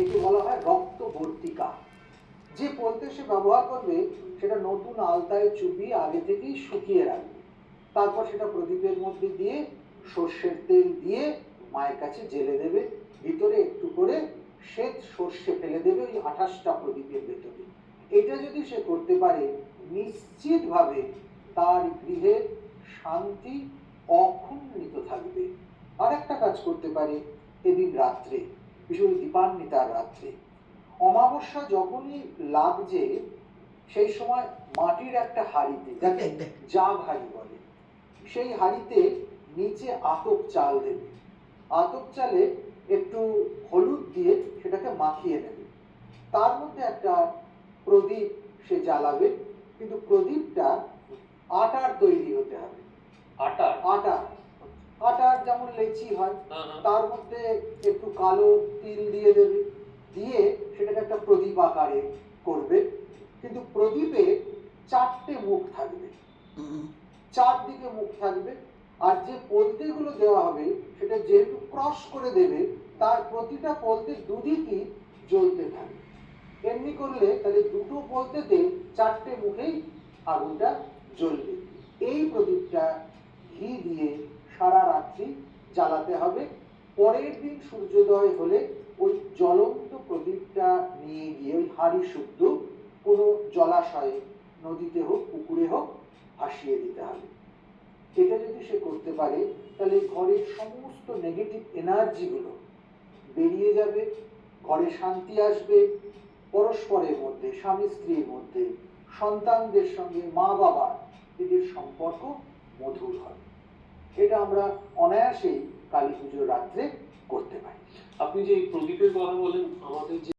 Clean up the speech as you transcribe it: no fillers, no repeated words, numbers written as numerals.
একে বলা হয় রক্তবর্তিকা। যে পলতে সে ব্যবহার করবে সেটা নতুন আলতায় চুবিয়ে আগে থেকেই শুকিয়ে রাখবে, তারপর সেটা প্রদীপের মধ্যে দিয়ে সর্ষের তেল দিয়ে মায়ের কাছে জেলে দেবে। ভিতরে একটু করে শ্বেত সর্ষে ফেলে দেবে ওই 28টা প্রদীপের ভেতরে। এটা যদি সে করতে পারে, নিশ্চিতভাবে তার গৃহে শান্তি অক্ষুণ্ণিত থাকবে। আর একটা কাজ করতে পারে এদিন রাত্রে, বিশেষ দীপান্বিতার রাত্রে, অমাবস্যা যখনই লাগছে সেই সময় মাটির একটা হাঁড়িতে, যাকে জাগ হাঁড়ি বলে, সেই হাঁড়িতে নিচে আতপ চাল দেবে। আতপ চালে একটু হলুদ দিয়ে সেটাকে মাখিয়ে নেবে। তার মধ্যে একটা প্রদীপ সে জ্বালাবে, কিন্তু প্রদীপটা আটার তৈরি হতে হবে। আটার? আটা, আটার যেমন লেচি হয়, তার মধ্যে একটু কালো তিল দিয়ে দেবে, দিয়ে সেটাকে একটা প্রদীপ আকারে করবে। কিন্তু প্রদীপে 4টে মুখ থাকবে, চারদিকে মুখ থাকবে। আর যে পলতেগুলো দেওয়া হবে সেটা যেহেতু ক্রস করে দেবে, তার প্রতিটা পলতে দুদিকই জ্বলতে থাকবে। এমনি করলে তাহলে দুটো পলতেতে 4টে মুখেই আগুনটা জ্বলবে। এই প্রদীপটা ঘি দিয়ে সারা রাত্রি জ্বালাতে হবে। পরের দিন সূর্যোদয় হলে ওই জ্বলন্ত প্রদীপটা নিয়ে গিয়ে ওই হাঁড়ি শুদ্ধ কোনো জলাশয়ে, নদীতে হোক পুকুরে হোক, ভাসিয়ে দিতে হবে। এটা যদি সে করতে পারে তাহলে ঘরের সমস্ত নেগেটিভ এনার্জিগুলো বেরিয়ে যাবে, ঘরে শান্তি আসবে, পরস্পরের মধ্যে, স্বামী স্ত্রীর মধ্যে, সন্তানদের সঙ্গে মা বাবার, এদের সম্পর্ক মধুর হবে। এটা আমরা অনায়াসেই কালী পুজোর রাত্রে করতে পারি। আপনি যে এই প্রদীপের কথা বলেন, আমাদের যে